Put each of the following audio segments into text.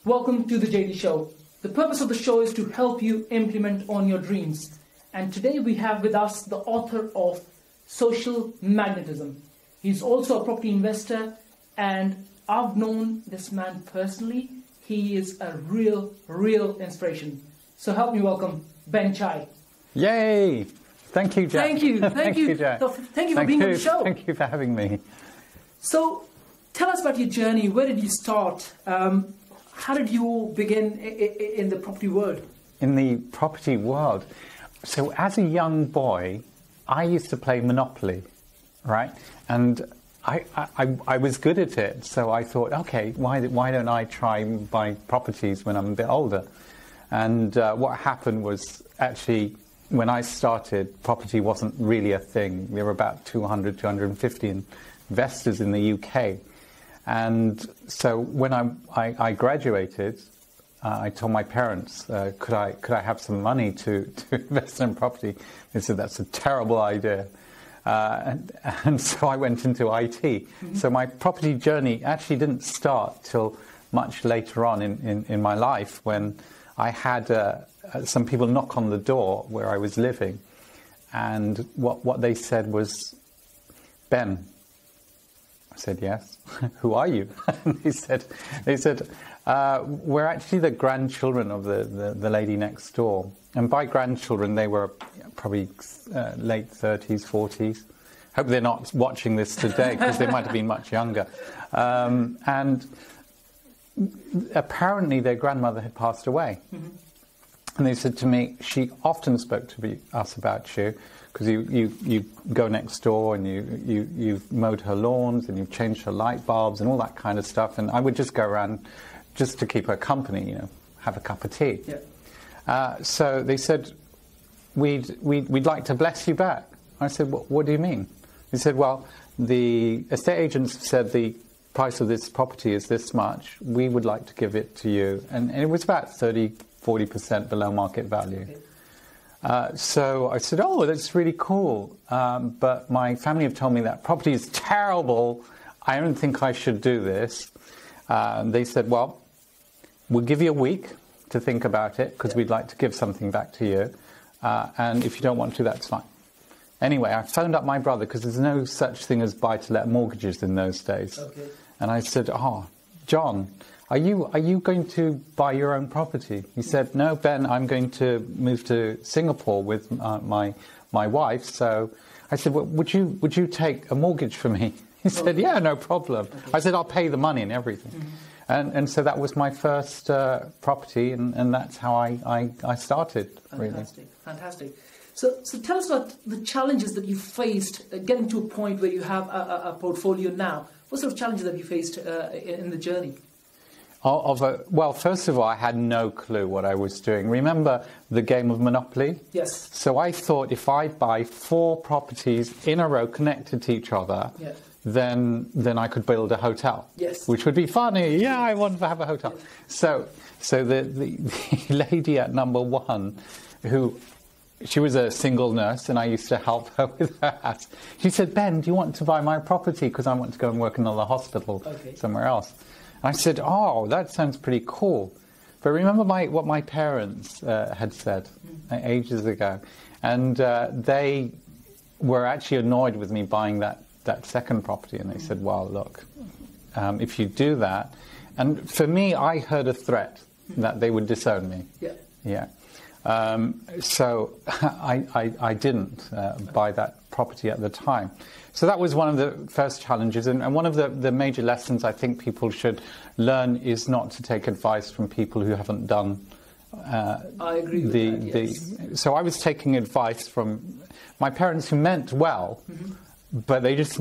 Welcome to the JD Show. The purpose of the show is to help you implement on your dreams. And today we have with us the author of Social Magnetism. He's also a property investor, and I've known this man personally. He is a real inspiration. So help me welcome Ben Chai. Yay! Thank you, Jack. Thank you. Thank you, Jack. Thank you for being on the show. Thank you for having me. So tell us about your journey. Where did you start? How did you begin in the property world? In the property world. So as a young boy, I used to play Monopoly, right? And I was good at it. So I thought, okay, why don't I try buying properties when I'm a bit older? And what happened was, actually, when I started, property wasn't really a thing. There were about 200, 250 investors in the UK. And so when I graduated, I told my parents, could I have some money to invest in property? They said, that's a terrible idea. And so I went into IT. Mm-hmm. So my property journey actually didn't start till much later on in my life, when I had some people knock on the door where I was living. And what they said was, Ben. I said, yes. Who are you? And they said, we're actually the grandchildren of the lady next door. And by grandchildren, they were probably late 30s, 40s. Hope they're not watching this today, because they might have been much younger. And apparently their grandmother had passed away. Mm-hmm. And they said to me, she often spoke to us about you, because you go next door and you've mowed her lawns and you've changed her light bulbs and all that kind of stuff. And I would just go around just to keep her company, have a cup of tea. Yeah. So they said, we'd like to bless you back. I said, what do you mean? He said, well, the estate agents said the price of this property is this much. We would like to give it to you. And it was about 30-40% below market value. Okay. So I said, oh, that's really cool. But my family have told me that property is terrible. I don't think I should do this. They said, well, we'll give you a week to think about it, because we'd like to give something back to you. And if you don't want to, that's fine. Anyway, I phoned up my brother, because there's no such thing as buy-to-let mortgages in those days. Okay. And I said, oh, John, are you going to buy your own property? He said, no, Ben, I'm going to move to Singapore with my wife. So I said, well, would you take a mortgage for me? He said, yeah, no problem. Okay. I said, I'll pay the money and everything. Mm-hmm. And so that was my first property, and that's how I started. Fantastic, really. Fantastic. So tell us about the challenges that you faced getting to a point where you have a portfolio now. What sort of challenges have you faced in the journey? Well, first of all, I had no clue what I was doing. Remember the game of Monopoly? Yes. So I thought, if I buy 4 properties in a row connected to each other, yeah, then I could build a hotel. Yes. Which would be funny. Yeah, I want to have a hotel. Yeah. So the lady at number 1, she was a single nurse, and I used to help her with her house. She said, Ben, do you want to buy my property? Because I want to go and work in another hospital somewhere else. I said, oh, that sounds pretty cool. But remember what my parents had said ages ago. And they were actually annoyed with me buying that second property. And they said, well, look, if you do that... And for me, I heard a threat that they would disown me. Yeah. Yeah. So I didn't buy that property at the time. So that was one of the first challenges, and one of the major lessons I think people should learn is not to take advice from people who haven't done I agree with that, yes. So I was taking advice from my parents, who meant well, mm-hmm, but they just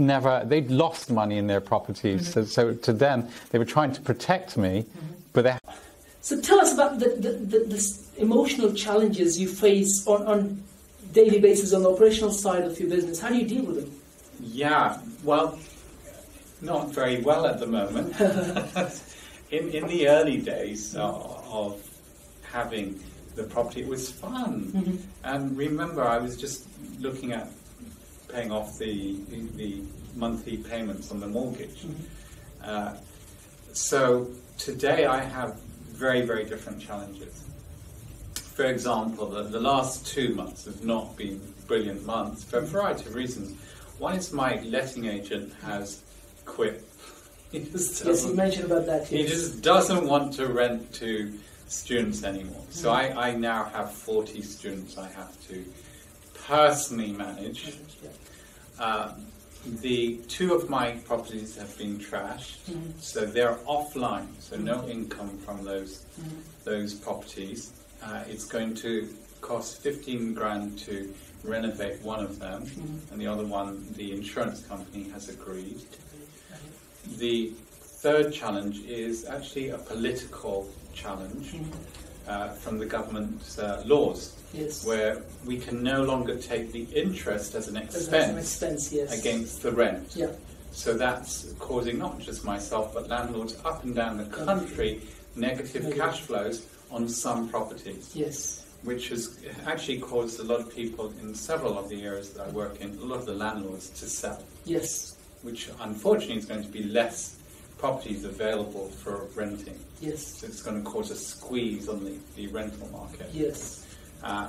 they'd lost money in their properties. Mm-hmm. So to them, they were trying to protect me, mm-hmm, but they... So tell us about the emotional challenges you face on daily basis on the operational side of your business. How do you deal with them? Yeah, well, not very well at the moment. in the early days of having the property, it was fun. Mm-hmm. And remember, I was just looking at paying off the monthly payments on the mortgage. Mm-hmm. So today I have very, very different challenges. For example, the last 2 months have not been brilliant months for a variety of reasons. One is my letting agent has quit. Yes, you mentioned about that. He Yes. just doesn't want to rent to students anymore. So I now have 40 students I have to personally manage. The 2 of my properties have been trashed, so they're offline, so no income from those properties. It's going to cost 15 grand to renovate one of them, and the other one, the insurance company has agreed. The third challenge is actually a political challenge from the government's laws, Yes. where we can no longer take the interest as an expense, Yes. against the rent. Yeah. So that's causing not just myself, but landlords up and down the country negative cash flows on some properties, Yes. which has actually caused a lot of people in several of the areas that I work in, a lot of the landlords to sell, Yes. which unfortunately is going to be less properties available for renting. Yes. So it's going to cause a squeeze on the rental market, Yes.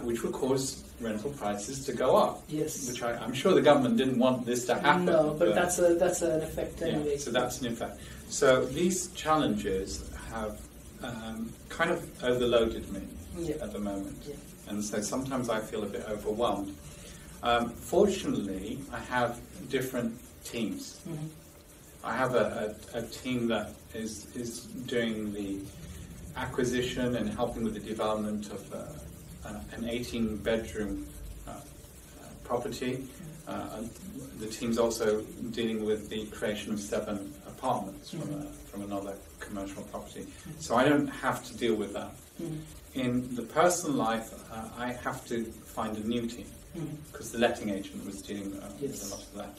which will cause rental prices to go up. Yes. Which I'm sure the government didn't want this to happen. No, but that's an effect anyway. Yeah, so that's an effect. So these challenges have kind of overloaded me at the moment. Yeah. And so sometimes I feel a bit overwhelmed. Fortunately, I have different teams. I have a team that is doing the acquisition and helping with the development of an 18-bedroom property. The team's also dealing with the creation of 7 apartments from another commercial property. So I don't have to deal with that. In the personal life, I have to find a new team because the letting agent was dealing with a lot of that.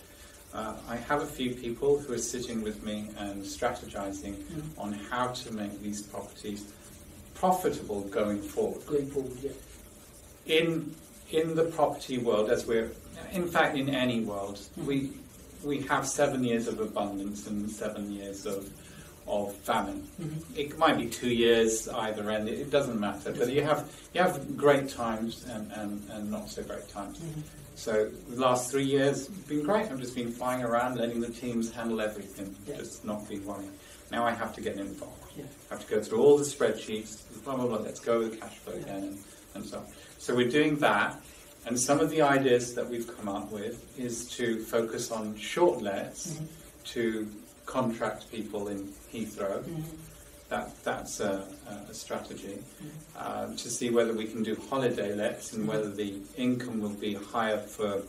I have a few people who are sitting with me and strategizing on how to make these properties profitable going forward. In the property world, as we're, in fact, in any world, we have 7 years of abundance and 7 years of famine. It might be 2 years either end. It doesn't matter. But you have great times and not so great times. So the last 3 years have been great. I've just been flying around, letting the teams handle everything, just not being worried. Now I have to get involved. I have to go through all the spreadsheets, blah, blah, blah, let's go with the cash flow again, and so on. So we're doing that, and some of the ideas that we've come up with is to focus on short lets to contract people in Heathrow. That's a strategy. To see whether we can do holiday lets and whether the income will be higher for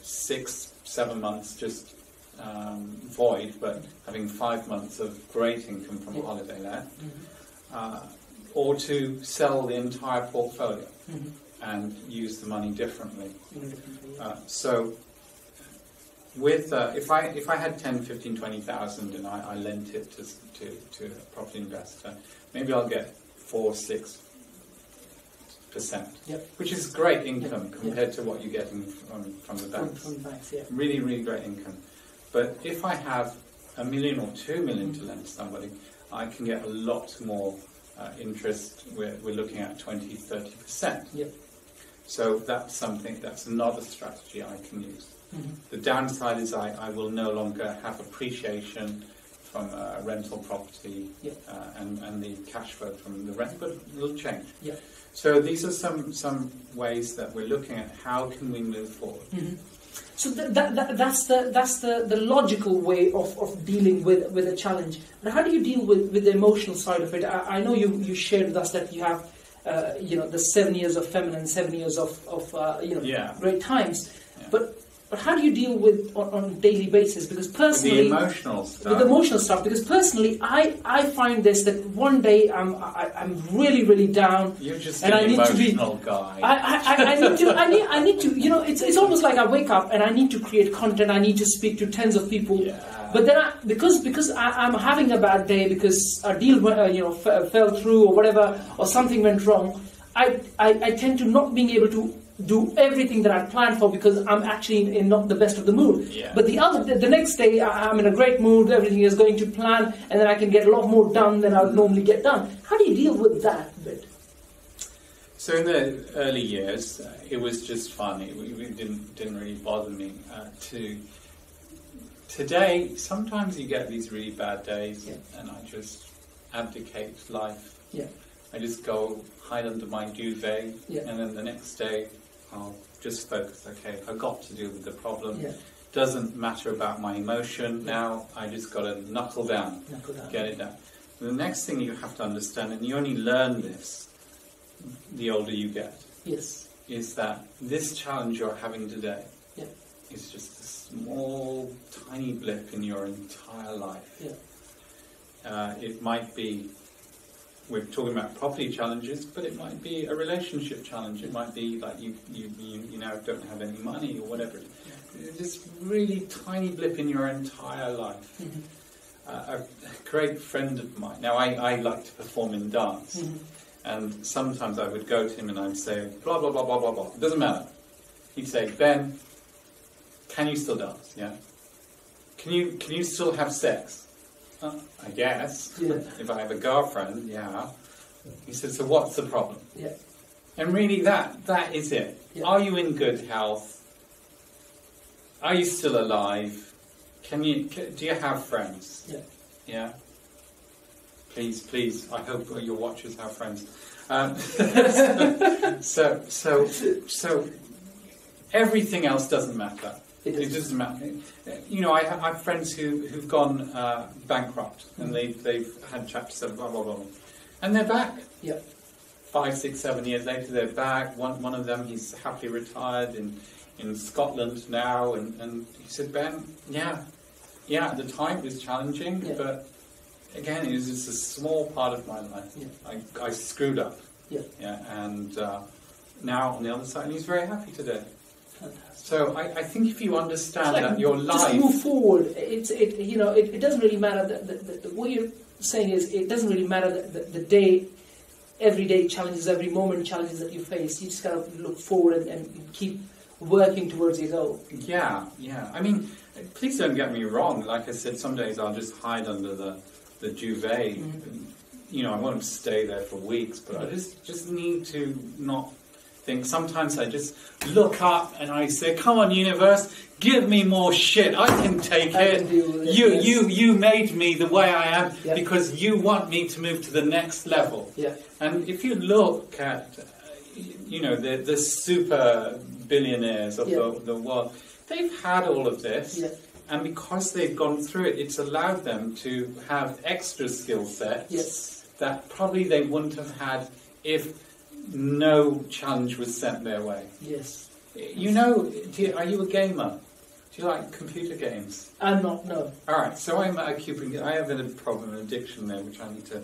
6-7 months just void, but having 5 months of great income from a holiday let, or to sell the entire portfolio and use the money differently. So with if I had 10, 15, 20,000 and I lent it to a property investor, maybe I'll get 4-6%, which is great income compared to what you're getting from the banks. From banks, Really, really great income. But if I have $1 million or $2 million to lend to somebody, I can get a lot more interest. We're looking at 20-30%. So that's another strategy I can use. The downside is I will no longer have appreciation from rental property and the cash flow from the rent, but it'll change. So these are some ways that we're looking at how can we move forward. So that's the logical way of dealing with a challenge. But how do you deal with the emotional side of it? I know you shared with us that you have the 7 years of famine and 7 years of great times. But how do you deal with on a daily basis? Because personally, with the emotional stuff. Because personally, I find this that one day I'm really down. You're just and an I need emotional to be, guy. I need to. It's almost like I wake up and I need to create content. I need to speak to tens of people. But then because I'm having a bad day because a deal fell through or whatever, or something went wrong, I tend to not being able to do everything that I planned for because I'm actually in not the best of the mood. Yeah. But the next day I'm in a great mood, everything is going to plan, and then I can get a lot more done than I would normally get done. How do you deal with that bit? So in the early years, it was just fun. It didn't really bother me. Today, sometimes you get these really bad days, and I just abdicate life. Yeah. I just go hide under my duvet, and then the next day I'll just focus. Okay, I've got to deal with the problem. Yeah. Doesn't matter about my emotion. Now I just got to knuckle down, get it done. And the next thing you have to understand, and you only learn this the older you get, is that this challenge you're having today is just a small, tiny blip in your entire life. It might be, we're talking about property challenges, but it might be a relationship challenge. It might be like you now don't have any money or whatever. It's this really tiny blip in your entire life. A great friend of mine, now I like to perform in dance, and sometimes I would go to him and I'd say, blah, blah, blah, blah, blah, blah. It doesn't matter. He'd say, Ben, can you still dance? Yeah. Can you still have sex? I guess. If I have a girlfriend, yeah. He said, so what's the problem? And really that is it. Are you in good health? Are you still alive? Do you have friends? Yeah. Please, I hope your watchers have friends. So everything else doesn't matter. It doesn't matter. You know, I have friends who've gone bankrupt, and they've had Chapter 7, blah, blah, blah. And they're back. 5, 6, 7 years later, they're back. One of them, he's happily retired in Scotland now, and he said, Ben, at the time it was challenging, but again, it was just a small part of my life. I screwed up. And now on the other side, and he's very happy today. So I think if you understand that your life, just move forward. It doesn't really matter. What you're saying is, it doesn't really matter the everyday challenges, every moment challenges that you face. You just gotta look forward and keep working towards your goal. Yeah. I mean, please don't get me wrong. Like I said, some days I'll just hide under the duvet. You know, I won't stay there for weeks, but I just need to not think. Sometimes I just look up and I say, come on, universe, give me more shit. I can take it. You made me the way I am because you want me to move to the next level. And if you look at, the super billionaires of the world, they've had all of this. And because they've gone through it, it's allowed them to have extra skill sets that probably they wouldn't have had if no challenge was sent their way. You know, are you a gamer? Do you like computer games? I'm not, no. Alright, so I have a problem, an addiction there, which I need to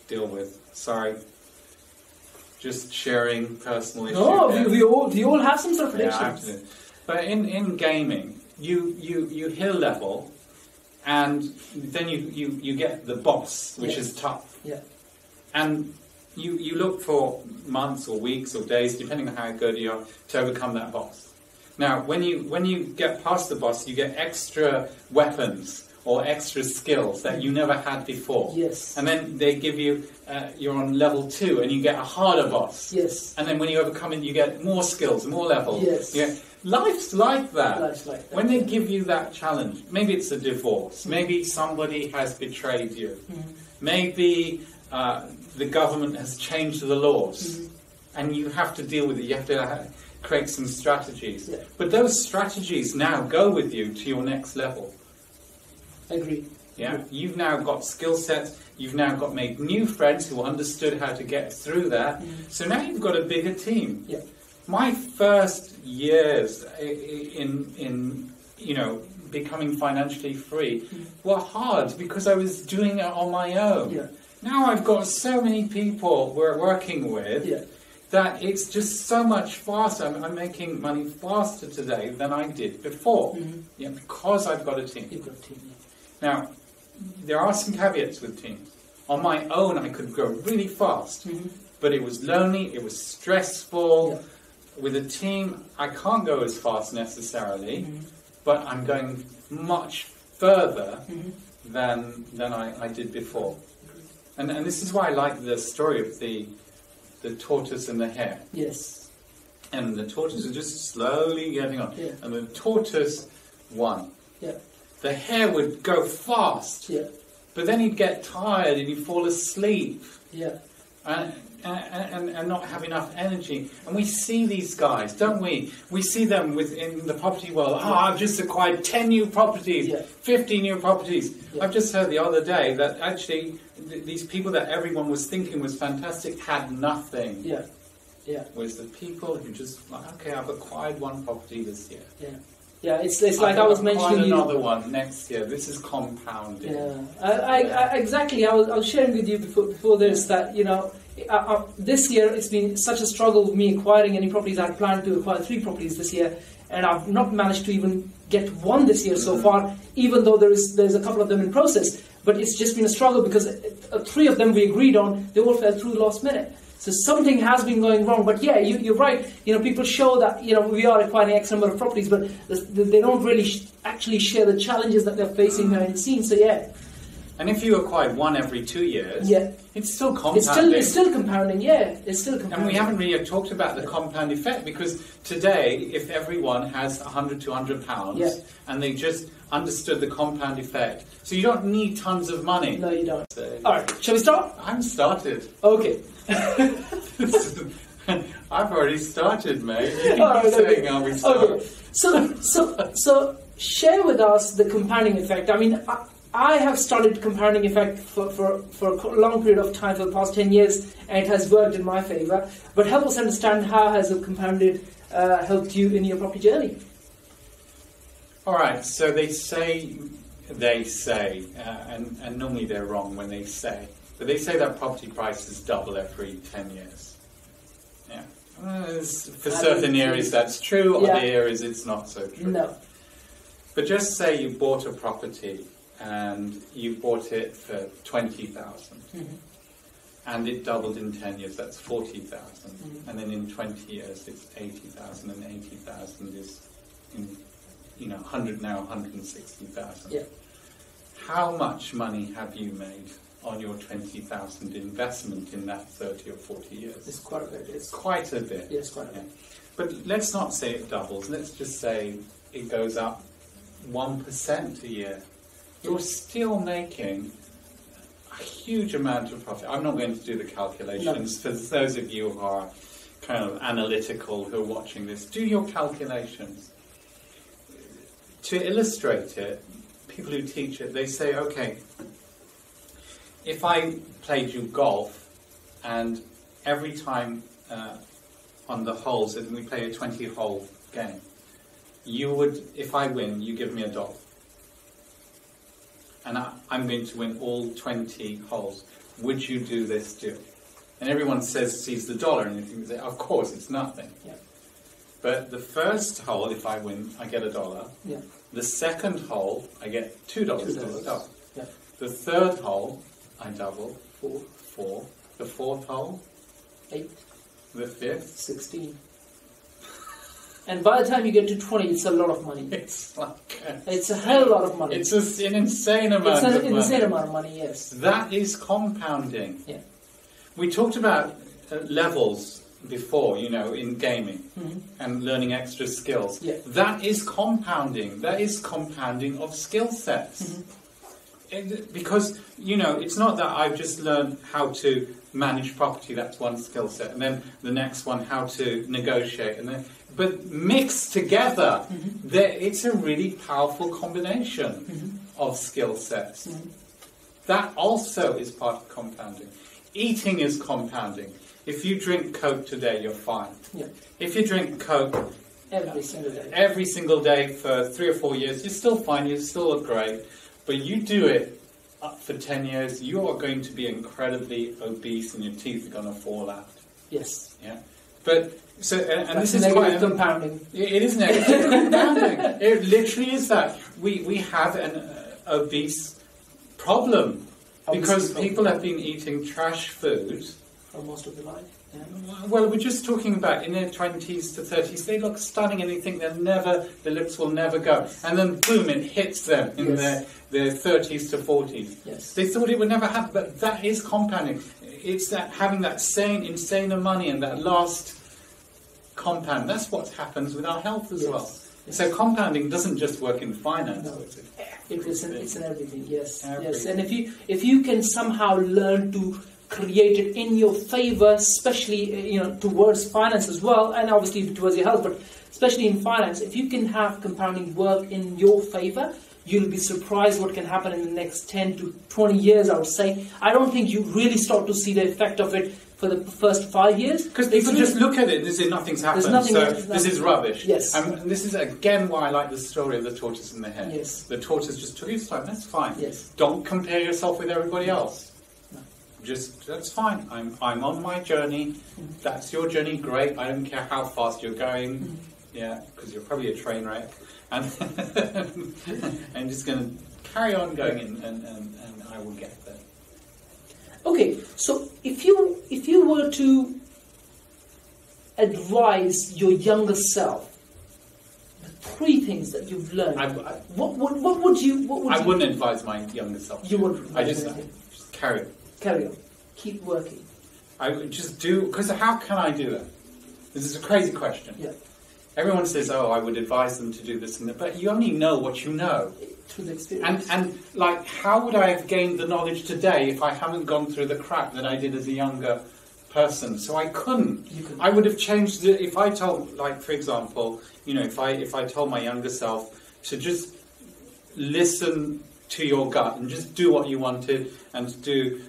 deal with. Sorry. Just sharing personal issues. No, we all have some sort of addictions. Yeah, absolutely. But in gaming, you hit a level, and then you get the boss, which is tough. And you look for months or weeks or days, depending on how good you are, to overcome that boss. Now, when you get past the boss, you get extra weapons or extra skills that you never had before. And then they give you, you're on level 2, and you get a harder boss. And then when you overcome it, you get more skills, more levels. Life's like that. When they give you that challenge, maybe it's a divorce, maybe somebody has betrayed you, maybe the government has changed the laws, and you have to deal with it. You have to create some strategies. But those strategies now go with you to your next level. Agreed. You've now got skill sets. You've now made new friends who understood how to get through that. So now you've got a bigger team. My first years in becoming financially free were hard because I was doing it on my own. Now I've got so many people we're working with that it's just so much faster. I'm making money faster today than I did before. Because I've got a team. You've got a team. Now, there are some caveats with teams. On my own, I could go really fast, but it was lonely, it was stressful. with a team, I can't go as fast necessarily, but I'm going much further than I did before. And this is why I like the story of the tortoise and the hare. Yes. And the tortoise is just slowly getting on. Yeah. And the tortoise won. Yeah. The hare would go fast, Yeah. but then he'd get tired and he'd fall asleep Yeah. and not have enough energy. And we see these guys, don't we? We see them in the property world. I've just acquired 10 new properties, Yeah. 50 new properties. Yeah. I've just heard the other day that actually these people that everyone was thinking was fantastic had nothing. Yeah. Yeah. Was the people who just like, okay, I've acquired one property this year. Yeah. Yeah. It's like I was mentioning. Another one next year. This is compounding. Yeah. I exactly. I was sharing with you before this that this year it's been such a struggle with me acquiring any properties. I planned to acquire 3 properties this year, and I've not managed to even get one this year so far. Even though there's a couple of them in process, but it's just been a struggle because 3 of them we agreed on. They all fell through last minute. So something has been going wrong. But yeah, you're right. People show that we are acquiring X number of properties, but they don't really actually share the challenges that they're facing behind the scenes. So yeah. And if you acquired one every 2 years, yeah, it's still compounding. It's still compounding. Yeah, it's still compounding. And we haven't really talked about the compound effect, because today, if everyone has £100, £200, yeah, and they just understood the compound effect, so you don't need tons of money. No, you don't. So, all right, shall we start? I'm started. Okay. I've already started, mate. You keep right, saying, "Are we started?" Okay. So share with us the compounding effect. I mean, I have studied compounding effect for a long period of time, for the past 10 years, and it has worked in my favour. But help us understand, how has it compounded helped you in your property journey? All right, so they say, and normally they're wrong when they say, but they say that property prices double every 10 years. Yeah. For certain areas that's true, yeah. Other areas it's not so true. No. But just say you bought a property and you bought it for 20,000, and it doubled in 10 years, that's 40,000, and then in 20 years it's 80,000, and 80,000 is, 100 now, 160,000. Yeah. How much money have you made on your 20,000 investment in that 30 or 40 years? It's quite a bit. It's quite a bit. Yes, quite a bit. But let's not say it doubles. Let's just say it goes up 1% a year. You're still making a huge amount of profit. I'm not going to do the calculations. No. For those of you who are kind of analytical who are watching this, do your calculations. To illustrate it, people who teach it, they say, okay, if I played you golf, and every time on the holes, and we play a 20-hole game, you would, if I win, you give me $1. And I'm going to win all 20 holes. Would you do this deal? And everyone sees the dollar, and you think, of course, it's nothing. Yeah. But the first hole, if I win, I get $1. Yeah. The second hole, I get $2. $2. Yeah. The third hole, I double. 4. The fourth hole, 8. The fifth, 16. And by the time you get to 20, it's a lot of money. It's like it's a hell of a lot of money. It's an insane amount of money. It's an insane amount of money, yes. That is compounding. Yeah. We talked about levels before, in gaming and learning extra skills. Yeah. That is compounding. That is compounding of skill sets. Because, it's not that I've just learned how to manage property, that's one skill set, and then the next one, how to negotiate, but mixed together, it's a really powerful combination of skill sets. That also is part of compounding. Eating is compounding. If you drink Coke today, you're fine. Yeah. If you drink Coke every single day for 3 or 4 years, you're still fine, you still look great. But you do it for 10 years, you are going to be incredibly obese and your teeth are going to fall out. Yes. Yeah. But so, and this is negative compounding. It is negative compounding. It literally is that. We have an obese problem because people have been eating trash food for most of their life. Yeah. Well, we're just talking about in their 20s to 30s, they look stunning and they think their lips will never go. And then, boom, it hits them in Yes. their 30s to 40s. Yes. They thought it would never happen, but that is compounding. It's that having that insane of money and that last compound. That's what happens with our health as Yes. well. Yes. So compounding doesn't just work in finance. No. It's in It's in everything. Yes, yes. Everything. And if you can somehow learn to create it in your favor, especially towards finance as well, and obviously towards your health, but especially in finance, if you can have compounding work in your favor, you'll be surprised what can happen in the next 10 to 20 years, I would say. I don't think you really start to see the effect of it for the first 5 years. Because people just look at it and say nothing's happened, nothing so yet, there's this is nothing. rubbish. Yes. And this is again why I like the story of the tortoise and the hare. Yes. The tortoise just took his time, that's fine. Yes. Don't compare yourself with everybody else. No. Just, that's fine. I'm on my journey. That's your journey, great. I don't care how fast you're going. Yeah, because you're probably a train wreck. And I'm just going to carry on going and I will get there. Okay, so if you were to advise your younger self, the 3 things that you've learned, what would you? I wouldn't advise my younger self. You wouldn't. I just carry it. Carry on. Keep working. I would just do, because how can I do that? This is a crazy question. Yeah. Everyone says, oh, I would advise them to do this and that, but you only know what you know. Through the experience. And like, how would I have gained the knowledge today if I haven't gone through the crap that I did as a younger person? So I couldn't. I would have changed it if I told, like, for example, if I told my younger self to just listen to your gut and just do what you wanted and to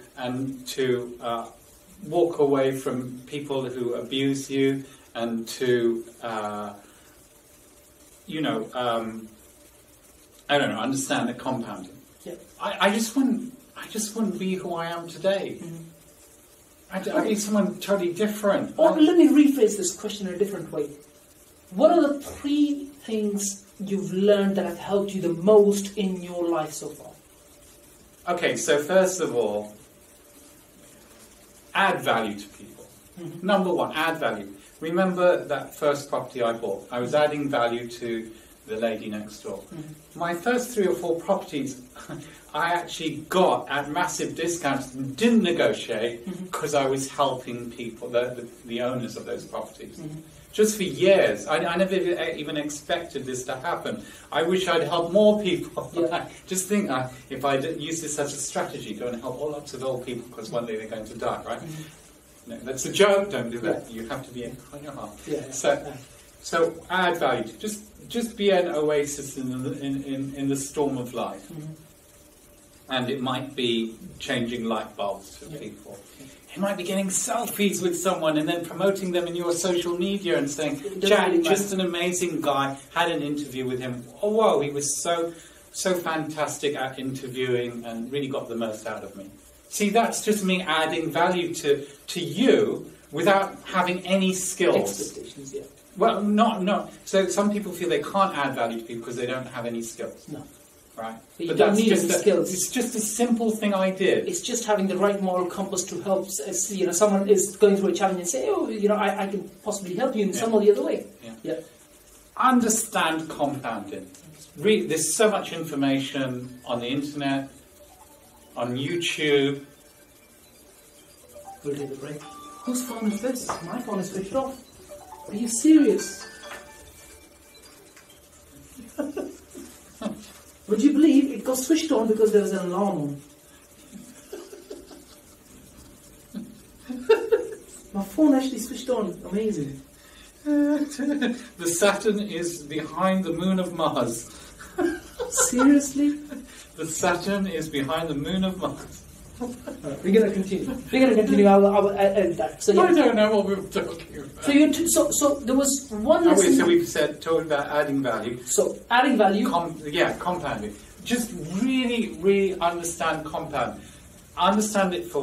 walk away from people who abuse you and to I don't know, understand the compounding. Yeah. I just wouldn't be who I am today. Mm-hmm. I'd be someone totally different. Or let me rephrase this question in a different way. What are the 3 things you've learned that have helped you the most in your life so far? Okay, so first of all, add value to people. Mm-hmm. Number 1, add value. Remember that first property I bought? I was adding value to the lady next door. Mm-hmm. My first 3 or 4 properties I actually got at massive discounts and didn't negotiate because I was helping people, the owners of those properties. Mm-hmm. Just for years. I never even expected this to happen. I wish I'd helped more people. Yeah. Just think, if I use this as a strategy, go and help all lots of old people because one day they're going to die, right? Mm-hmm. No, that's a joke, don't do that. Yeah. You have to be on your heart. Yeah. So add value. Just be an oasis in the storm of life. Mm-hmm. And it might be changing light bulbs for people. It might be getting selfies with someone and then promoting them in your social media and saying, Jack, just an amazing guy, had an interview with him. Oh, whoa, he was so fantastic at interviewing and really got the most out of me. See, that's just me adding value to you without having any skills. Expectations, yeah. Well, not. So some people feel they can't add value to people because they don't have any skills. No. Right? But you don't need any skills. It's just a simple thing I did. It's just having the right moral compass to help. Someone is going through a challenge and say, "Oh, I can possibly help you in some or the other way." Yeah. Understand compounding. There's so much information on the internet, on YouTube. We'll take a break. Whose phone is this? My phone is switched off. Are you serious? Would you believe it got switched on because there was an alarm on? My phone actually switched on. Amazing. The Saturn is behind the moon of Mars. Seriously? The Saturn is behind the moon of Mars. We're going to continue. I will edit that. So, yeah. I don't know what we were talking about. So there was one So lesson. we've talked about adding value. So adding value. Compounding. Just really, really understand compound. Understand it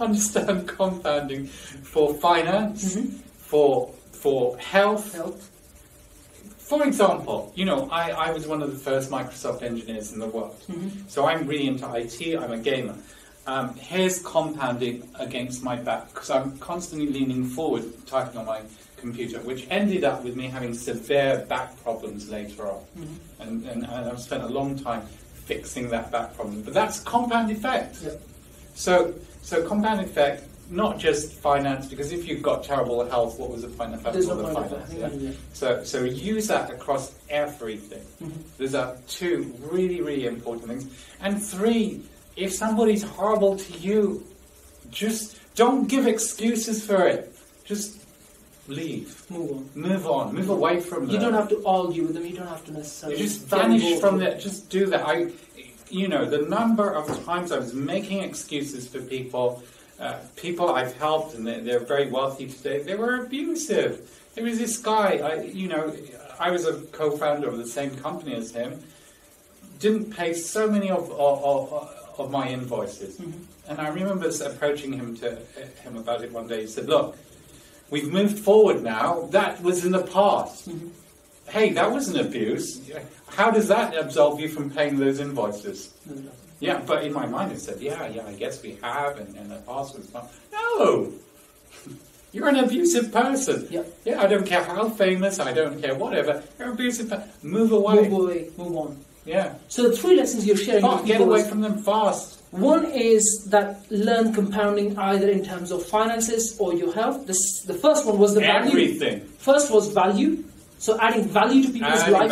understand compounding for finance, for health. For example, I was one of the first Microsoft engineers in the world. So I'm really into IT, I'm a gamer. here's compounding against my back, because I'm constantly leaning forward, typing on my computer, which ended up with me having severe back problems later on. And I've spent a long time fixing that back problem. But that's compound effect. Yep. So compound effect, not just finance, because if you've got terrible health, what was the point of having all the finance? So use that across everything. Those are two really, really important things. And three, if somebody's horrible to you, just don't give excuses for it. Just leave. Move on. Move away from them. You don't have to argue with them. You don't have to necessarily... You just vanish from that. Just do that. The number of times I was making excuses for people, people I've helped, and they're very wealthy today, they were abusive. There was this guy, I was a co-founder of the same company as him, didn't pay so many of my invoices. And I remember approaching him about it one day. He said, look, we've moved forward now. That was in the past. Hey, that was an abuse. How does that absolve you from paying those invoices? Yeah, but in my mind it said, yeah, I guess we have, and the past was not. No! You're an abusive person. Yeah, I don't care how famous, I don't care whatever. You're an abusive person. Move away. Move on. Yeah. So the three lessons you're sharing with Get away from them fast. One is that learn compounding either in terms of finances or your health. The first one was the value. Everything. First was value. So adding value to people's life.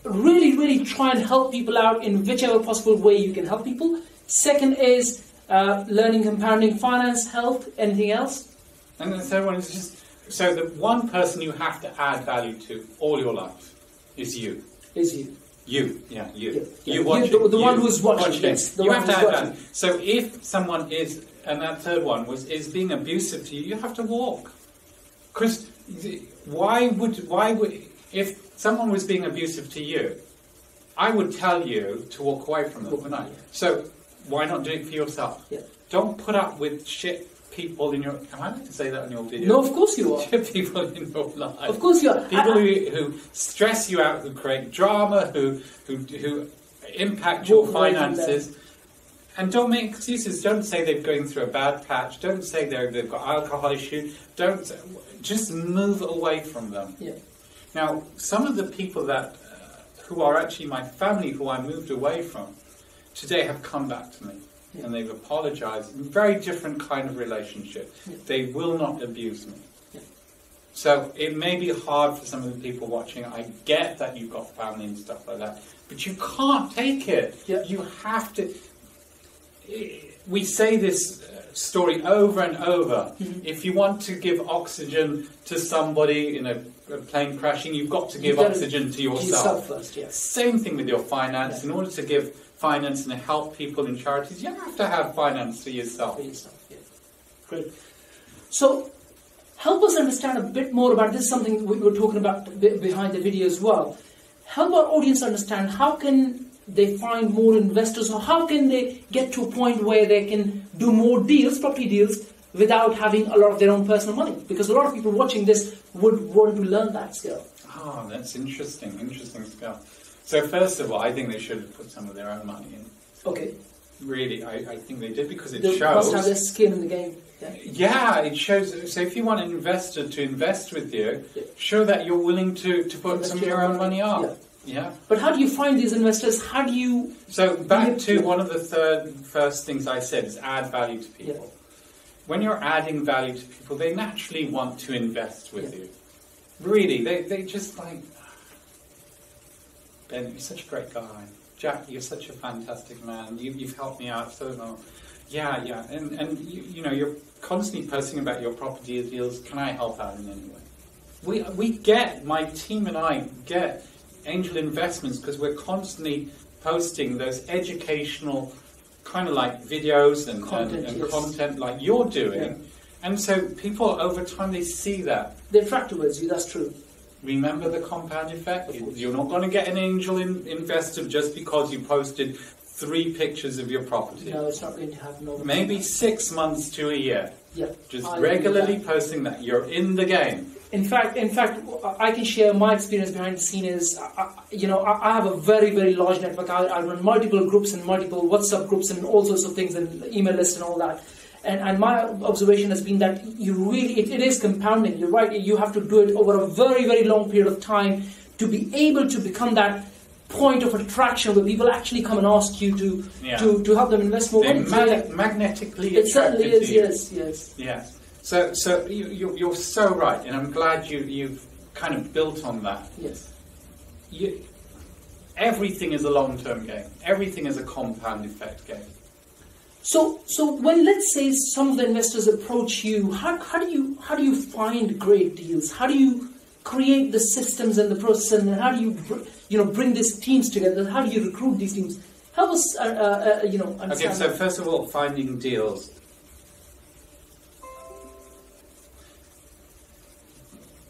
Really try and help people out in whichever possible way you can help people. Second is learning compounding, finance, health, anything else. And the third one is just, so the one person you have to add value to all your life is you. You. You watching. The one who's watching. Yes, you have to add value. So if someone is, and that third one is being abusive to you, you have to walk. Because why would, if someone was being abusive to you, I would tell you to walk away from them, wouldn't I? So why not do it for yourself? Don't put up with shit people in your... Am I allowed to say that on your video? No, of course you are. People in your life. Of course you are. People who stress you out, who create drama, who impact your finances. And don't make excuses. Don't say they're going through a bad patch. Don't say they've got alcohol issues. Just move away from them. Now, some of the people that who are actually my family, who I moved away from, today have come back to me. And they've apologized. Very different kind of relationship. They will not abuse me. So it may be hard for some of the people watching. I get that you've got family and stuff like that. But you can't take it. You have to... We say this story over and over. If you want to give oxygen to somebody in a plane crashing, you've got to give oxygen to yourself. First, Same thing with your finance. In order to give finance and help people in charities, you have to have finance for yourself. Great. So, help us understand a bit more about this. Something we were talking about behind the video as well. Help our audience understand how can they find more investors, or how can they get to a point where they can do more deals, property deals, without having a lot of their own personal money? Because a lot of people watching this would want to learn that skill. Oh, that's interesting skill. So first of all, I think they should have put some of their own money in. Okay. Really, I think they did, because it they shows... must have their skin in the game. Yeah, it shows... So if you want an investor to invest with you, show that you're willing to put some of your own money up. Yeah. But how do you find these investors? How do you... So back to one of the first things I said is add value to people. When you're adding value to people, they naturally want to invest with you. Really, they just like... Ben, you're such a great guy. Jack, you're such a fantastic man. You've helped me out so much. Yeah. And you're constantly posting about your property deals. Can I help out in any way? My team and I get angel investments because we're constantly posting those educational kind of like videos and content like you're doing. And so people over time, they see that. They attract towards you, that's true. Remember the compound effect? You're not going to get an angel investor just because you posted 3 pictures of your property. No, it's not going to happen. Maybe 6 months to a year. Just regularly posting that. You're in the game. In fact, I can share my experience behind the scene is, I have a very, very large network. I run multiple groups and multiple WhatsApp groups and all sorts of things and email lists and all that. And my observation has been that it is compounding. You're right. You have to do it over a very, very long period of time to be able to become that point of attraction where people actually come and ask you to help them invest more money. Magnetically it certainly attracted is. to you. Yes. So you're so right, and I'm glad you've kind of built on that. Yes. Everything is a long-term game. Everything is a compound effect game. So when, let's say, some of the investors approach you, how do you find great deals? How do you create the systems and the process, and how do you bring these teams together? How do you recruit these teams? Help us understand. Okay, so first of all, finding deals.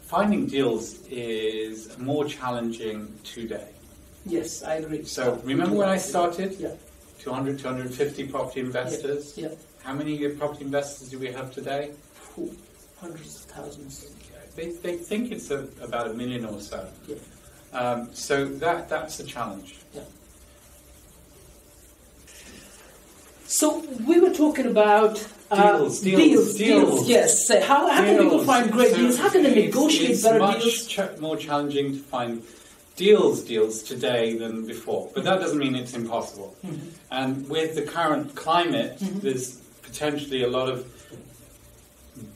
Finding deals is more challenging today. Yes, I agree. So remember when I started? Yeah. 200, 250 property investors. Yeah. How many property investors do we have today? Hundreds of thousands. They think it's about 1 million or so. Yeah. So that's a challenge. Yeah. So we were talking about deals. Yes. So how can people find great deals? How can they negotiate better deals? It's more challenging to find deals today than before, but that doesn't mean it's impossible. Mm-hmm. And with the current climate, there's potentially a lot of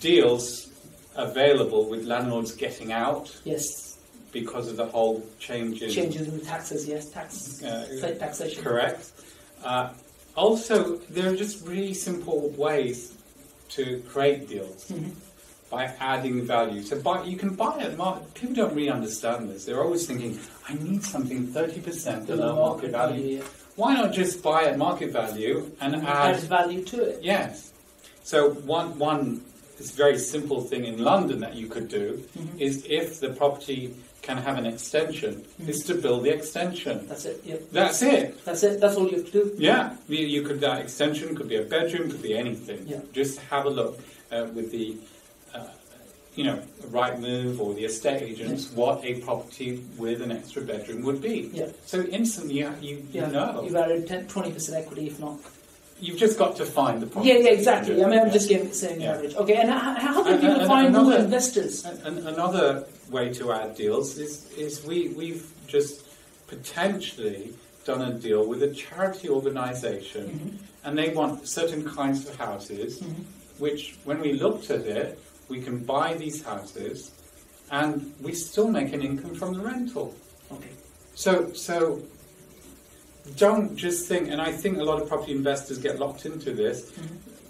deals available with landlords getting out. Yes. Because of the whole changes in taxes. Yes, taxation. Correct. Also, there are just really simple ways to create deals. By adding value. So you can buy at market. People don't really understand this. They're always thinking, I need something 30% below market value. Yeah. Why not just buy at market value and add value to it? Yes. So one this very simple thing in London that you could do is, if the property can have an extension, is to build the extension. That's it. Yep. That's it. That's it. That's all you have to do. Yeah. You could, that extension could be a bedroom, could be anything. Yeah. Just have a look with the Rightmove or the estate agents, what a property with an extra bedroom would be. Yeah. So instantly you know. You've added 20% equity, if not. You've just got to find the property. Yeah, exactly. I mean, I'm just saying average. Okay, and how can people find more investors? Another way to add deals is we've just potentially done a deal with a charity organisation, and they want certain kinds of houses, which, when we looked at it, we can buy these houses, and we still make an income from the rental. Okay. So don't just think, and I think a lot of property investors get locked into this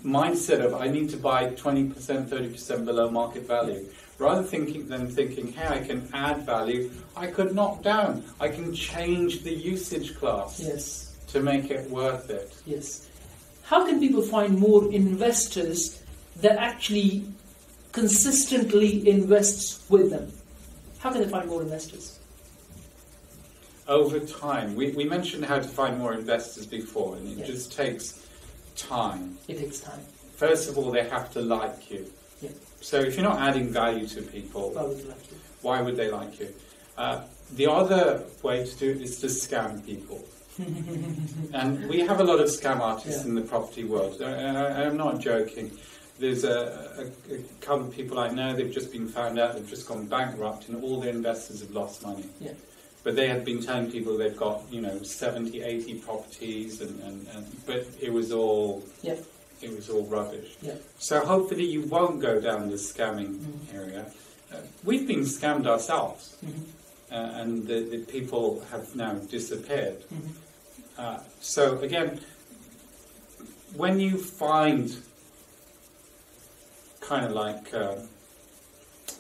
mindset of, I need to buy 20%, 30% below market value. Rather than thinking, hey, I can add value, I could knock down, I can change the usage class to make it worth it. Yes. How can people find more investors that actually consistently invests with them? How can they find more investors? Over time. We mentioned how to find more investors before, and it just takes time. It takes time. First of all, they have to like you. Yeah. So if you're not adding value to people, why would they like you? The other way to do it is to scam people. And we have a lot of scam artists in the property world. I'm not joking. There's a couple of people I know, they've just been found out, they've just gone bankrupt, and all their investors have lost money. Yeah. But they had been telling people they've got, 70, 80 properties, but it was all rubbish. Yeah. So hopefully you won't go down the scamming area. We've been scammed ourselves, and the people have now disappeared. So again, when you find kind of like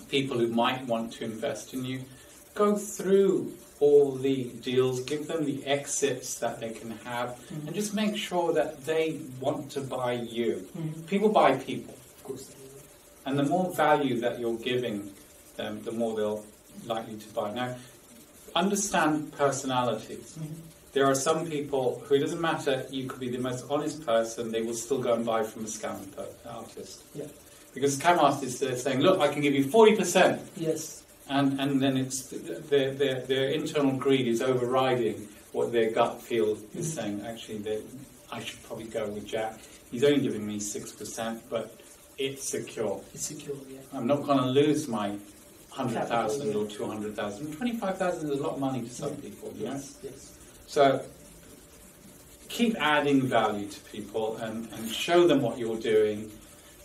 people who might want to invest in you, go through all the deals, give them the exits that they can have, and just make sure that they want to buy you. People buy people, of course, and the more value that you're giving them, the more they'll likely to buy. Now, understand personalities. There are some people who, it doesn't matter, you could be the most honest person, they will still go and buy from a scam artist. Yeah. Because scam artists are saying, look, I can give you 40%. Yes. And then it's their internal greed is overriding what their gut feel is saying. Actually, I should probably go with Jack. He's only giving me 6%, but it's secure. It's secure, yeah. I'm not going to lose my 100,000 Capital, or 200,000. 25,000 is a lot of money to some people, you know? Yes, yes. So keep adding value to people and show them what you're doing.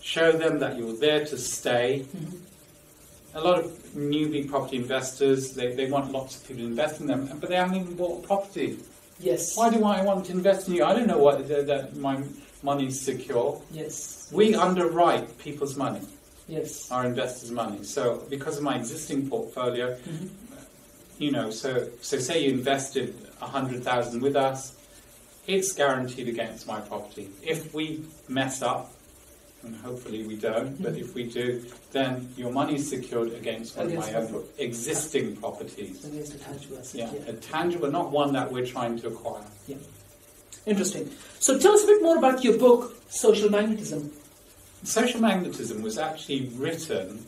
Show them that you're there to stay. Mm-hmm. A lot of newbie property investors, they want lots of people to invest in them, but they haven't even bought a property. Yes. Why do I want to invest in you? I don't know what that my money's secure. Yes. We underwrite people's money, Yes. our investors' money. So because of my existing portfolio, Mm-hmm. you know, so say you invested 100,000 with us, it's guaranteed against my property. If we mess up, and hopefully we don't, but if we do, then your money is secured against one of my own existing properties. Against a tangible asset. Yeah, a tangible, not one that we're trying to acquire. Yeah. Interesting. So tell us a bit more about your book, Social Magnetism. Social Magnetism was actually written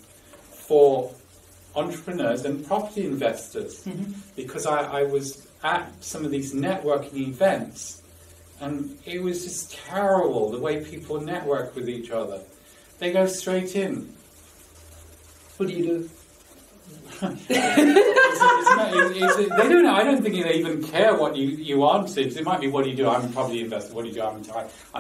for entrepreneurs and property investors because I was at some of these networking events and it was just terrible the way people network with each other. They go straight in. What do you do? They don't. I don't think they even care what you answered. It might be, what do you do? I'm a property investor. What do you do? I'm in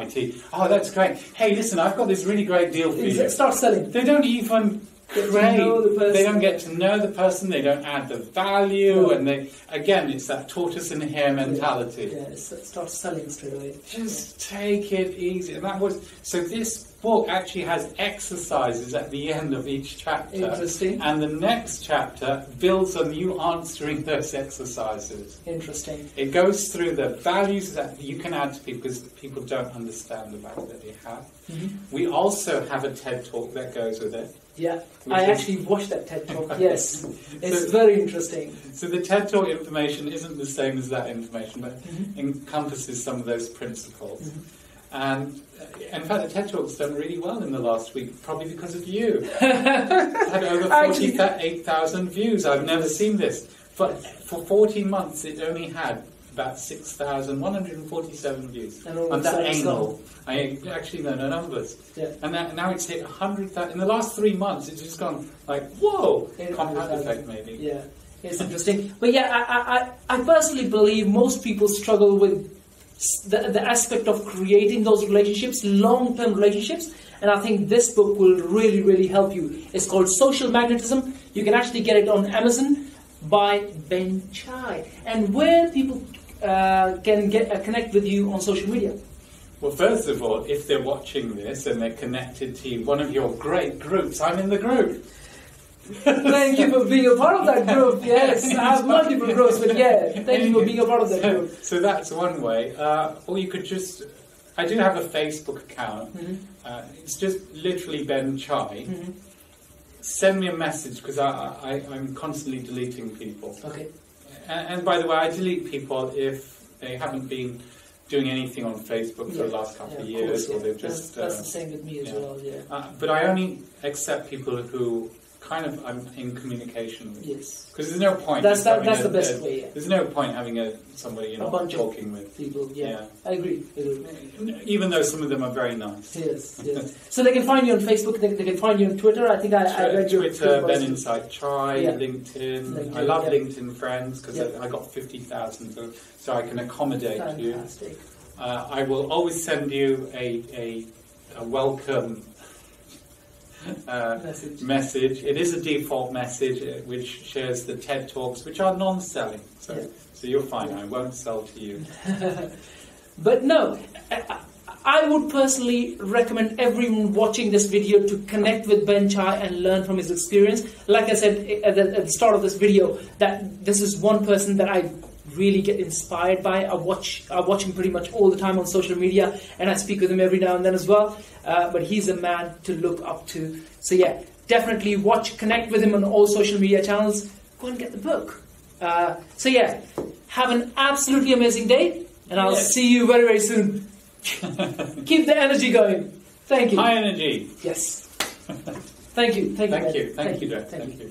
IT. Oh, that's great. Hey, listen, I've got this really great deal for you. Start selling. They don't even Get to know the person. They don't get to know the person. They don't add the value, and it's that tortoise and hare mentality. Yeah, start selling straight away. Just take it easy. And so this book actually has exercises at the end of each chapter. Interesting. And the next chapter builds on you answering those exercises. Interesting. It goes through the values that you can add to people because people don't understand the value that they have. Mm-hmm. We also have a TED Talk that goes with it. Yeah, I actually watched that TED Talk, yes. It's very interesting. So the TED Talk information isn't the same as that information, but encompasses some of those principles. And in fact, the TED Talk's done really well in the last week, probably because of you. It's had over 48,000 views. I've never seen this. But for 14 months, it only had about 6,147 views. And that angle. I actually know the numbers. Yeah. And now it's hit 100,000. In the last 3 months, it's just gone like, whoa! Compound effect, maybe. Yeah, it's interesting. But yeah, I personally believe most people struggle with the aspect of creating those relationships, long-term relationships, and I think this book will really, really help you. It's called Social Magnetism. You can actually get it on Amazon by Ben Chai. And where people can connect with you on social media? Well, first of all, if they're watching this and they're connected to one of your great groups, I'm in the group. Thank you for being a part of that group. Yes, I have multiple groups, but yeah, thank you for being a part of that group. So that's one way. Or you could just... I do have a Facebook account. It's just literally Ben Chai. Send me a message because I'm constantly deleting people. Okay. And by the way, I delete people if they haven't been doing anything on Facebook for the last couple of years, or they've just... That's the same with me as well, yeah. But I only accept people who kind of I'm in communication with. Yes. Because there's no point... That's the best way, yeah. There's no point having somebody you're not talking with. People, yeah. I agree. Even though some of them are very nice. Yes. So they can find you on Facebook, they can find you on Twitter. I think I read your Twitter, Ben Insight Chai, LinkedIn. I love LinkedIn Friends because I got 50,000, so I can accommodate Fantastic. you. I will always send you a welcome message. It is a default message which shares the TED Talks, which are non-selling. So you're fine. I won't sell to you. But no, I would personally recommend everyone watching this video to connect with Ben Chai and learn from his experience. Like I said at the start of this video, that this is one person that I really get inspired by. I watch him pretty much all the time on social media, and I speak with him every now and then as well. But he's a man to look up to. So yeah, definitely connect with him on all social media channels. Go and get the book. So yeah, have an absolutely amazing day, and I'll see you very, very soon. Keep the energy going. Thank you. High energy. Yes. Thank you. Thank you. Thank Ed. you. Thank you, Jeff. Thank you.